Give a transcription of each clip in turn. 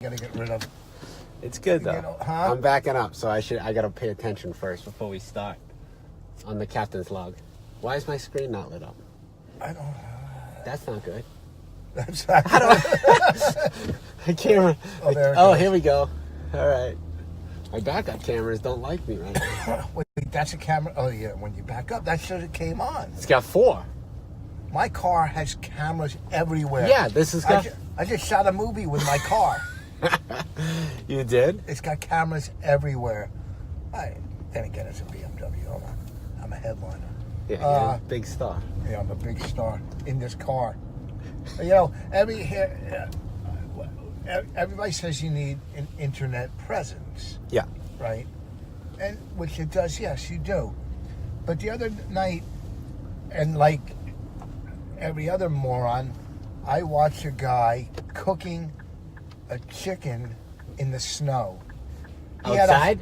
Gotta get rid of. It's good though. Huh? I'm backing up, so I gotta pay attention first before we start on the captain's log. Why is my screen not lit up? I don't know. That's not good. That's not How do I camera? Oh, there it Oh, goes. here we go. All right. My backup cameras don't like me right now. Wait, that's a camera. Oh yeah, when you back up, that should have came on. It's got 4. My car has cameras everywhere. Yeah, this is got. I just shot a movie with my car. You did? It's got cameras everywhere. Then again, it's a BMW. I'm a headliner. Yeah, you're a big star. Yeah, I'm a big star in this car. You know, everybody says you need an internet presence, Yeah. right? And which it does, yes, you do. But the other night, and like every other moron, I watched a guy cooking a chicken in the snow. Outside?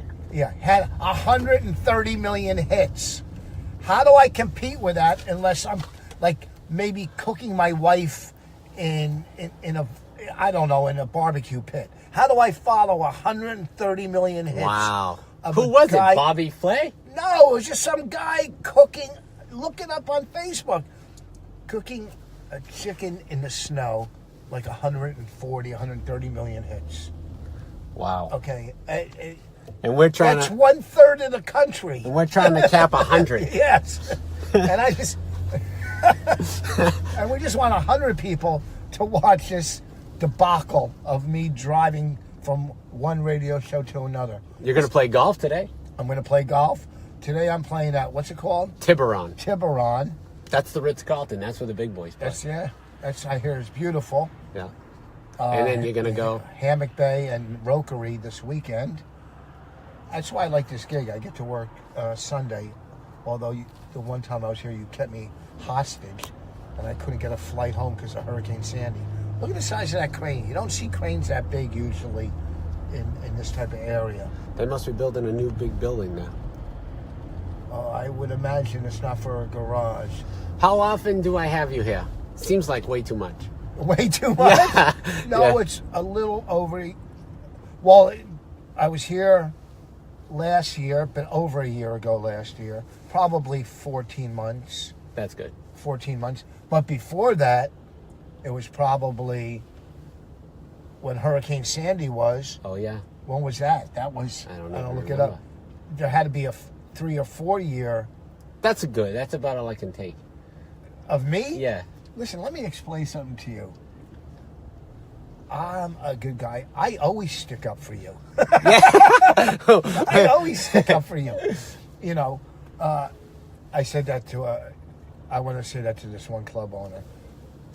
Had 130 million hits. How do I compete with that unless I'm like maybe cooking my wife in a I don't know, in a barbecue pit? How do I follow 130 million hits? Wow. of Who a was guy- it? Bobby Flay? No, it was just some guy cooking. Look it up on Facebook. Cooking a chicken in the snow, like 140, 130 million hits. Wow. Okay, And we're trying that's to 1/3 of the country. and we're trying to cap 100. Yes, and I just and we just want 100 people to watch this debacle of me driving from one radio show to another. You're going to play golf today? I'm going to play golf today. I'm playing at what's it called? Tiburon. Tiburon. That's the Ritz-Carlton. That's where the big boys play. That's I hear is beautiful. Yeah. And then you're going to go. Hammock Bay and Rockery this weekend. That's why I like this gig. I get to work Sunday. Although the one time I was here, you kept me hostage, and I couldn't get a flight home because of Hurricane Sandy. Look at the size of that crane. You don't see cranes that big usually in this type of area. They must be building a new big building now. I would imagine it's not for a garage. How often do I have you here? Seems like way too much. Way too much? Yeah. No, Yeah. it's a little over. Well, I was here last year, but over a year ago last year. Probably 14 months. That's good. 14 months. But before that, it was probably when Hurricane Sandy was. Oh, yeah. When was that? That was, I don't know. I don't look it up. There had to be a 3 or 4 year. That's good. That's about all I can take. Of me? Yeah. Listen, let me explain something to you. I'm a good guy. I always stick up for you. I always stick up for you. You know, I said that to I want to say that to this one club owner.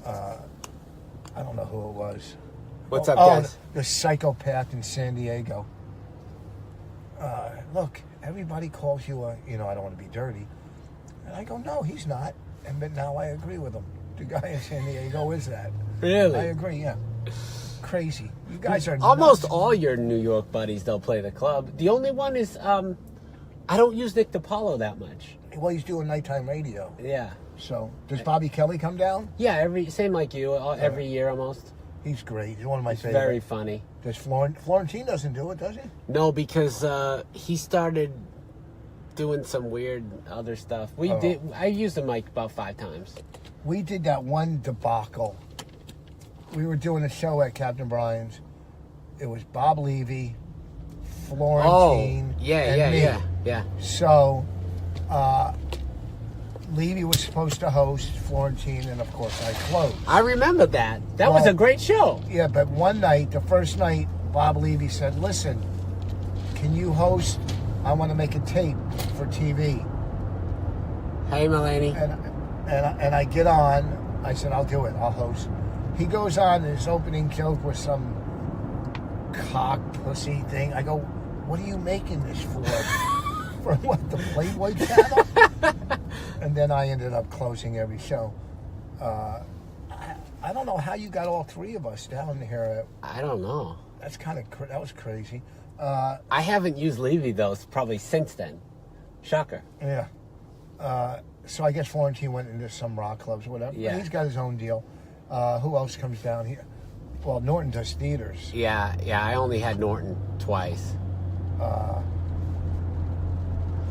I don't know who it was. What's up, guys? The psychopath in San Diego. Look, everybody calls you I don't want to be dirty. And I go, no, he's not. But now I agree with him. The guy in San Diego is that. Really? I agree, yeah. Crazy. You guys are Almost nuts. all your New York buddies, they'll play the club. The only one is, I don't use Nick DiPaolo that much. Well, he's doing nighttime radio. Yeah. So, does Bobby Kelly come down? Yeah, same like you, every year almost. He's great. He's one of my It's favorites. very funny. Does Florentine doesn't do it, does he? No, because he started doing some weird other stuff. I used the mic about 5 times. We did that one debacle. We were doing a show at Captain Brien's. It was Bob Levy, Florentine, and me. Yeah. So, Levy was supposed to host Florentine, and of course I closed. I remember that. That was a great show. Yeah, but one night, the first night, Bob Levy said, listen, can you host? I want to make a tape for TV. Hey, Mulaney. And I get on. I said, I'll do it. I'll host. He goes on, and his opening joke was some cock pussy thing. I go, what are you making this for? For what, the Playboy channel? And then I ended up closing every show. I don't know how you got all 3 of us down here. I don't know. That was crazy. I haven't used Levy, though, probably since then. Shocker. Yeah. So I guess Florentine went into some rock clubs or whatever. Yeah. He's got his own deal. Who else comes down here? Well, Norton does theaters. Yeah. I only had Norton twice.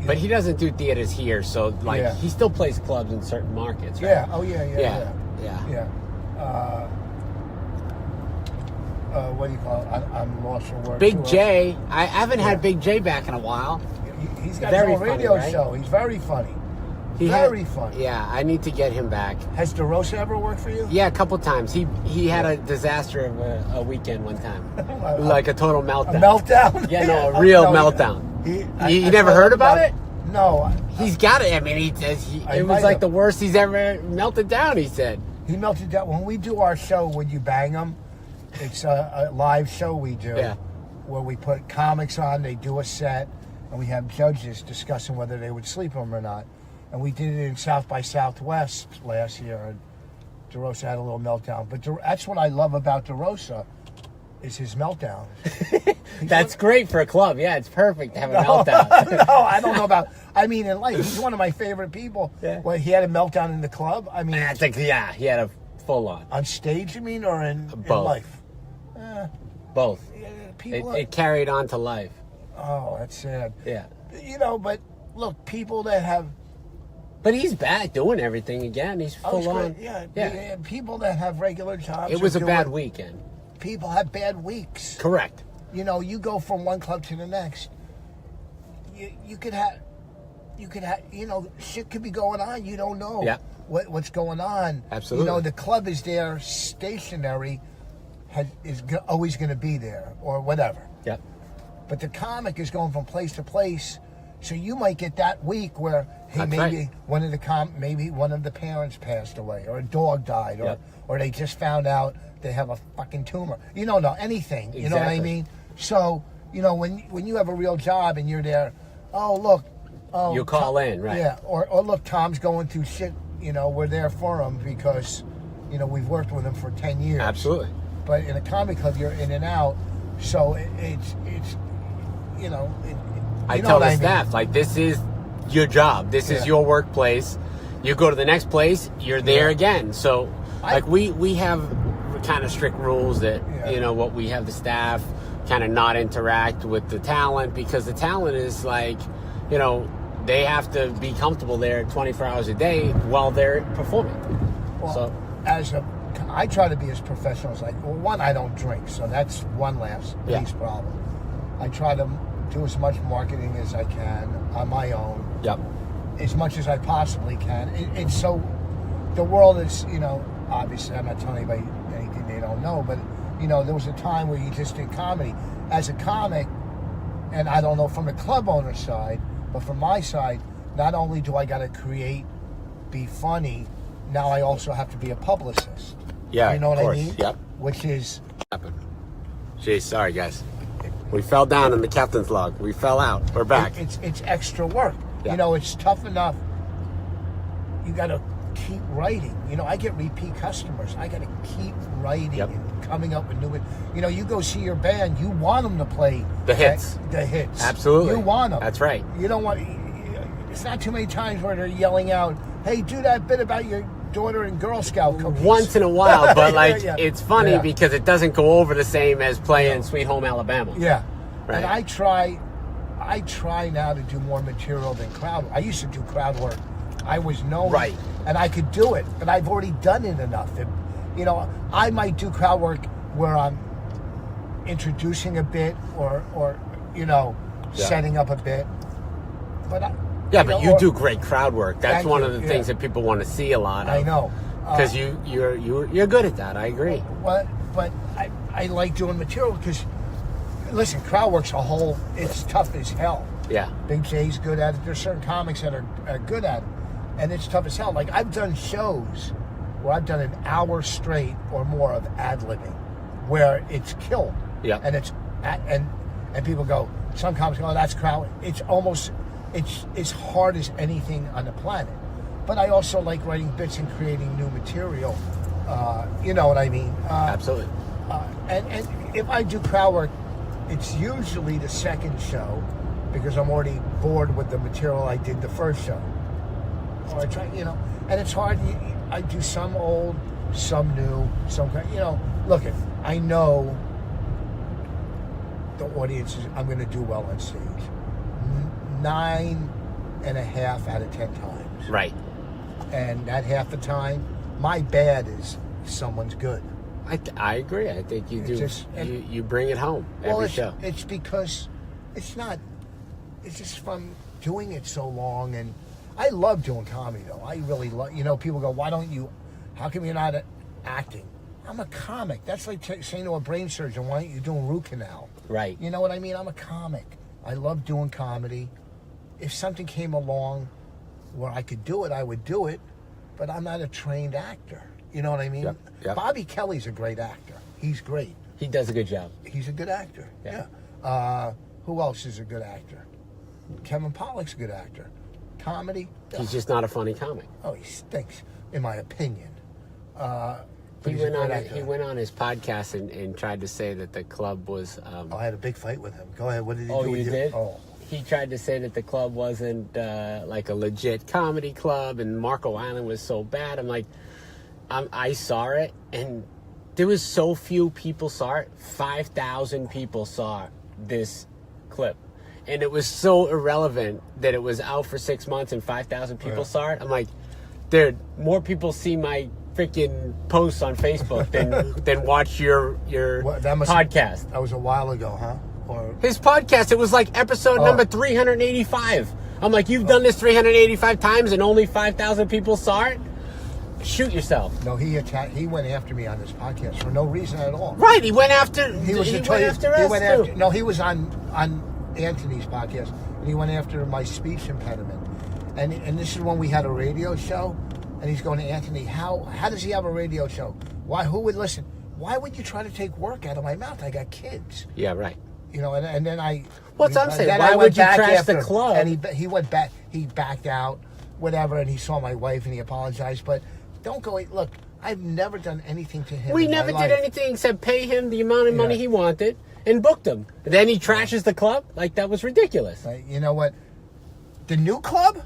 But he doesn't do theaters here, so like he still plays clubs in certain markets, right? Yeah. Oh yeah. What do you call it? I'm lost for words. Big J. I haven't had Big J back in a while. He's got Very his own radio funny, right? show. He's very funny. Funny. Yeah, I need to get him back. Has DeRosa ever worked for you? Yeah, a couple times. He had a disaster of a weekend one time, like a total meltdown. A meltdown? Yeah, no, a real meltdown. You never heard about it? No. He's got it. I mean, he says it was like the worst he's ever melted down. He said he melted down. When we do our show, Would You Bang 'Em? It's a live show we do, where we put comics on. They do a set, and we have judges discussing whether they would sleep them or not. And we did it in South by Southwest last year, and DeRosa had a little meltdown. But that's what I love about DeRosa, is his meltdown. That's great for a club. Yeah, it's perfect to have a meltdown. No, I don't know about. I mean, in life, he's one of my favorite people. Yeah. Well, he had a meltdown in the club. I mean, I think he had a full on stage. You mean, or in life? Both. People it carried on to life. Oh, that's sad. Yeah. But look, people that have. But he's back doing everything again. He's full on. Yeah. People that have regular jobs. It was a bad weekend. People have bad weeks. Correct. You go from one club to the next. You could have, shit could be going on. You don't know what's going on. Absolutely. The club is there, stationary, is always going to be there, or whatever. Yep. But the comic is going from place to place, so you might get that week where maybe one of the parents passed away, or a dog died, or they just found out they have a fucking tumor. You don't know anything. Exactly. You know what I mean? So when you have a real job and you're there, oh look, you call in, right? Yeah, or look, Tom's going through shit. We're there for him because we've worked with him for 10 years. Absolutely. But in a comedy club, you're in and out, so it's I tell the staff, like, this is your job. This is your workplace. You go to the next place, you're there again. So, we have kind of strict rules that, what we have the staff kind of not interact with the talent, because the talent is like, they have to be comfortable there 24 hours a day while they're performing. Well, I try to be as professional as one, I don't drink, so that's one last problem. I try to do as much marketing as I can on my own. Yep. As much as I possibly can. It's so, the world is, obviously I'm not telling anybody anything they don't know, but, there was a time where you just did comedy. As a comic, and I don't know from the club owner side, but from my side, not only do I got to create, be funny, now I also have to be a publicist. Yeah, you know what course. I mean? Yep. Which is... Jeez, sorry guys. We fell down in the captain's log. We fell out. We're back. It's extra work. Yeah. It's tough enough. You got to keep writing. I get repeat customers. I got to keep writing and coming up with new... you go see your band, you want them to play... The hits. The hits. Absolutely. You want them. That's right. You don't want... It's not too many times where they're yelling out, hey, do that bit about your daughter and Girl Scout cookies. Once in a while, but it's funny because it doesn't go over the same as playing Sweet Home Alabama. Yeah. Right. And I try now to do more material than crowd. I used to do crowd work. I was known. Right. And I could do it, but I've already done it enough. I might do crowd work where I'm introducing a bit or setting up a bit. But but you do great crowd work. That's one of the things that people want to see a lot of. I know. Because you're good at that. I agree. But I like doing material because, listen, crowd work's it's tough as hell. Yeah. Big J's good at it. There's certain comics that are good at it. And it's tough as hell. Like, I've done shows where I've done an hour straight or more of ad-libbing where it's killed. Yeah. And and people go, some comics go, oh, that's crowd. It's almost... It's as hard as anything on the planet. But I also like writing bits and creating new material. You know what I mean? Absolutely. And if I do crowd work, it's usually the second show because I'm already bored with the material I did the first show. Or I try, and it's hard. I do some old, some new, some, look, I know the audience is, I'm going to do well on stage. 9.5 out of 10 times. Right. And that half the time, my bad is someone's good. I agree. I think you do. You bring it home every show. It's because it's just from doing it so long. And I love doing comedy, though. I really love, people go, how come you're not acting? I'm a comic. That's like saying to a brain surgeon, why aren't you doing root canal? Right. You know what I mean? I'm a comic. I love doing comedy. If something came along where I could do it, I would do it. But I'm not a trained actor. You know what I mean? Yep. Bobby Kelly's a great actor. He's great. He does a good job. He's a good actor. Yeah. Who else is a good actor? Kevin Pollak's a good actor. Comedy? He's just not a funny comic. Oh, he stinks, in my opinion. He went on his podcast and tried to say that the club was... I had a big fight with him. Go ahead. What did he do? Oh, you did? Oh. He tried to say that the club wasn't like a legit comedy club and Marco Island was so bad. I'm like, I saw it and there was so few people saw it. 5,000 people saw this clip. And it was so irrelevant that it was out for 6 months and 5,000 people saw it. I'm like, dude, more people see my freaking posts on Facebook than watch your podcast. That was a while ago, huh? Or his podcast, it was like episode number 385. I'm like, you've done this 385 times and only 5,000 people saw it? Shoot yourself. No, he went after me on this podcast for no reason at all. Right, he went after us too. No, he was on Anthony's podcast, and he went after my speech impediment. And this is when we had a radio show, and he's going to Anthony, how does he have a radio show? Who would listen? Why would you try to take work out of my mouth? I got kids. Yeah, right. And then I... What's I'm saying? Why would you trash the club? And he went back, he backed out, whatever, and he saw my wife and he apologized. But don't go... Look, I've never done anything to him. We never did anything except pay him the amount of money he wanted and booked him. And then he trashes the club? Like, that was ridiculous. You know what? The new club?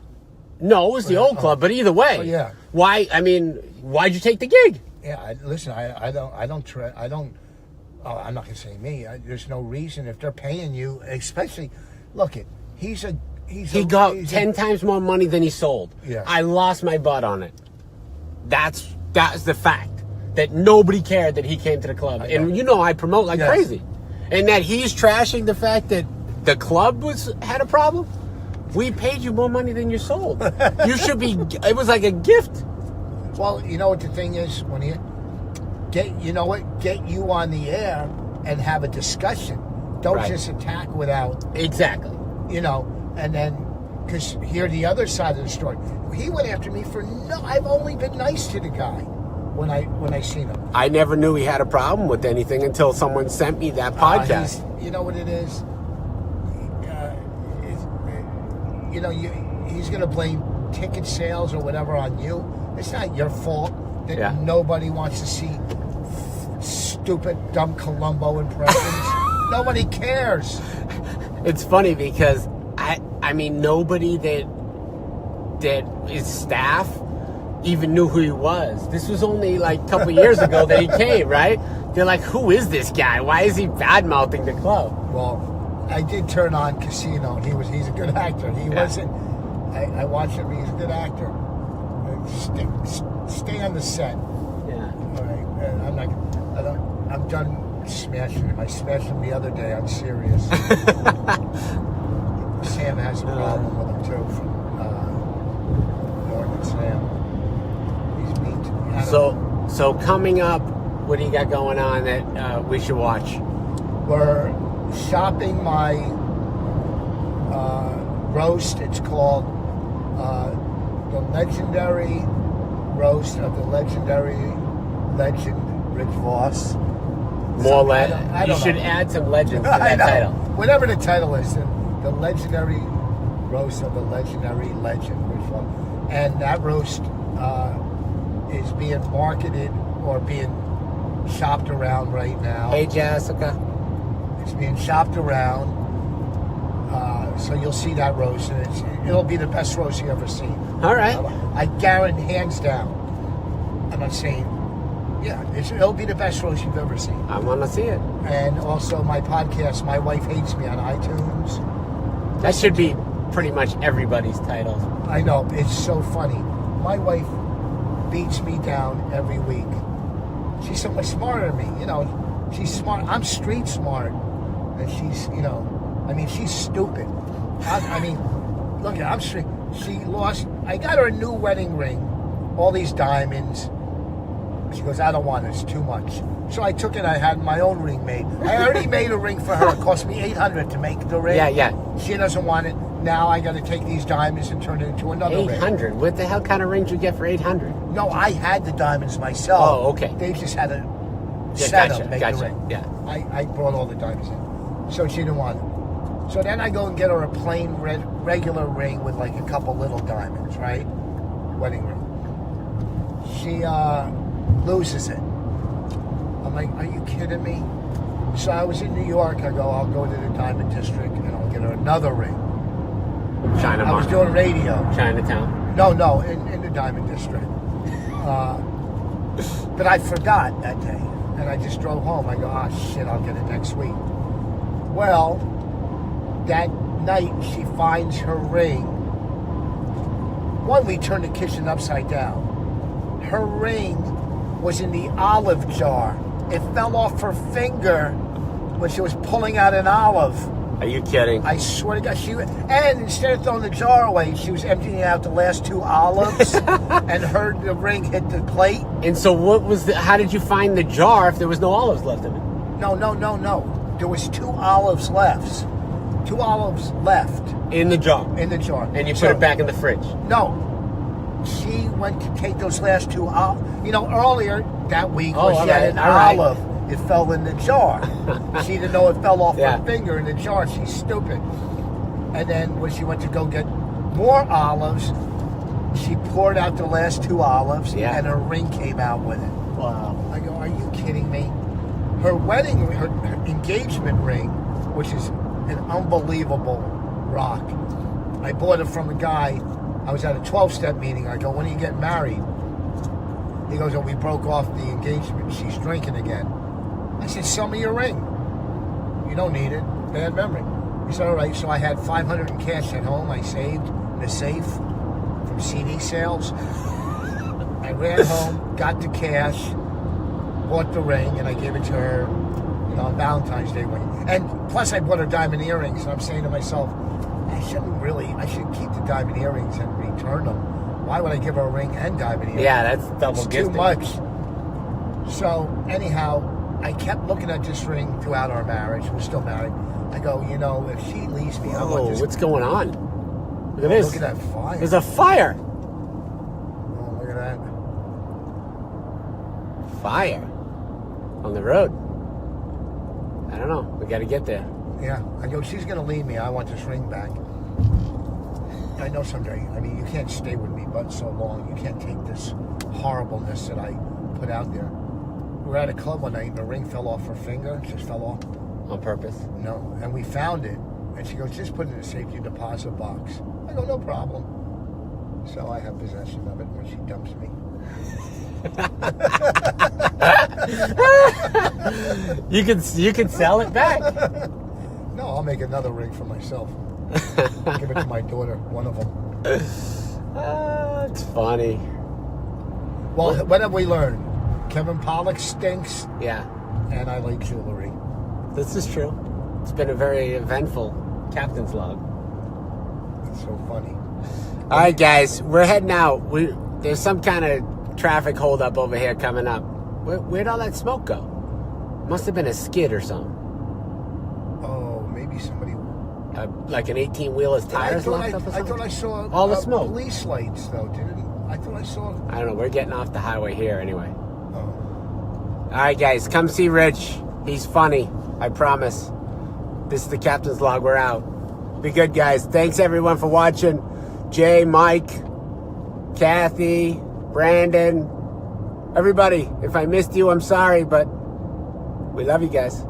No, it was the old club, but either way. Yeah. Why? I mean, why'd you take the gig? Yeah, listen, I'm not going to say me. There's no reason if they're paying you, especially, he got 10 times more money than he sold. Yeah. I lost my butt on it. That's the fact. That nobody cared that he came to the club. And I promote like crazy. And that he's trashing the fact that the club had a problem. We paid you more money than you sold. You should be, it was like a gift. Well, you know what the thing is? When get you on the air and have a discussion. Don't just attack without... Exactly. And then, because hear the other side of the story. He went after me for I've only been nice to the guy when I seen him. I never knew he had a problem with anything until someone sent me that podcast. You know what it is? He's going to blame ticket sales or whatever on you. It's not your fault that nobody wants to see stupid, dumb Columbo impressions. Nobody cares. It's funny because I mean nobody that is staff even knew who he was. This was only like a couple years ago that he came, right? They're like, who is this guy? Why is he bad-mouthing the club? Well, I did turn on Casino, and he's a good actor. He wasn't. I watched him. He's a good actor. Stay on the set. Yeah. All right. I'm done smashing him. I smashed him the other day on Sirius. Sam has a problem with him too. From Norman Sam. He's mean to me. So coming up, what do you got going on that we should watch? We're shopping my roast. It's called the legendary roast of the legendary legend Rich Voss. You should add some legends to that title. Whatever the title is, the legendary roast of the legendary legend Rich Voss. And that roast is being marketed or being shopped around right now. Hey, Jessica. It's being shopped around. So you'll see that roast, and it'll be the best roast you've ever seen. All right. I guarantee, hands down. I'm not saying, Yeah, it'll be the best roast you've ever seen. I want to see it. And also my podcast, My Wife Hates Me, on iTunes. That should be pretty much everybody's title. I know, it's so funny. My wife beats me down every week. She's so much smarter than me. You know, she's smart. I'm street smart. And she's, you know, I mean, she's stupid. I mean, look, I'm straight. She lost. I got her a new wedding ring, all these diamonds. She goes, I don't want it. It's too much. So I took it. I had my own ring made. I already made a ring for her. It cost me $800 to make the ring. Yeah. She doesn't want it. Now I got to take these diamonds and turn it into another ring. $800. What the hell kind of ring did you get for $800? No, I had the diamonds myself. Oh, okay. They just had a Gotcha. setup make the ring. Yeah. I brought all the diamonds in. So she didn't want it. So then I go and get her a plain regular ring with like a couple little diamonds, right? Wedding ring. She loses it. I'm like, are you kidding me? So I was in New York. I go, I'll go to the Diamond District and I'll get her another ring. China. I was doing radio. Chinatown. No, in the Diamond District. But I forgot that day. And I just drove home. I go, shit, I'll get it next week. Well, that night she finds her ring. One, we turned the kitchen upside down. Her ring was in the olive jar. It fell off her finger when she was pulling out an olive. Are you kidding? I swear to God, and instead of throwing the jar away, she was emptying out the last 2 olives, and the ring hit the plate. And so, how did you find the jar if there was no olives left in it? No. There was 2 olives left. 2 olives left In the jar. in the jar, And you put it back in the fridge. No, she went to take those last 2 olives. You know, earlier that week when she had an olive. It fell in the jar. She didn't know it fell off her finger in the jar. She's stupid. And then when she went to go get more olives, she poured out the last 2 olives, and her ring came out with it. Wow. I go, are you kidding me? Her wedding, her engagement ring, which is an unbelievable rock. I bought it from a guy. I was at a 12-step meeting. I go, when are you getting married? He goes, we broke off the engagement. She's drinking again. I said, sell me your ring. You don't need it. Bad memory. He said, all right. So I had $500 in cash at home. I saved in a safe from CD sales. I ran home, got the cash, bought the ring, and I gave it to her, on Valentine's Day. And plus I bought her diamond earrings. And I'm saying to myself, I should keep the diamond earrings and return them. Why would I give her a ring and diamond earrings? Yeah, that's double gifting. Too much. So anyhow, I kept looking at this ring throughout our marriage. We're still married. I go, if she leaves me, I want this. What's going on? Look at this. Look at that fire. There's a fire. Oh, look at that. Fire. On the road. I don't know. We got to get there. Yeah. I go, she's going to leave me. I want this ring back. I know someday. I mean, you can't stay with me but so long. You can't take this horribleness that I put out there. We were at a club one night and the ring fell off her finger. It just fell off. On purpose? No. And we found it. And she goes, just put it in a safety deposit box. I go, no problem. So I have possession of it when she dumps me. You can sell it back. No, I'll make another ring for myself. Give it to my daughter, one of them. It's funny. Well, what have we learned? Kevin Pollak stinks. Yeah. And I like jewelry. This is true. It's been a very eventful captain's log. It's so funny. All right, guys, we're heading out. There's some kind of traffic holdup over here coming up. Where'd all that smoke go? Must have been a skid or something. Oh, maybe somebody. Like an 18-wheeler's tires locked up or something? I thought I saw all the smoke. Police lights, though, didn't I? thought I saw. I don't know. We're getting off the highway here anyway. Oh. All right, guys, come see Rich. He's funny. I promise. This is the Captain's Log. We're out. Be good, guys. Thanks, everyone, for watching. Jay, Mike, Kathy, Brandon, everybody. If I missed you, I'm sorry, but we love you guys.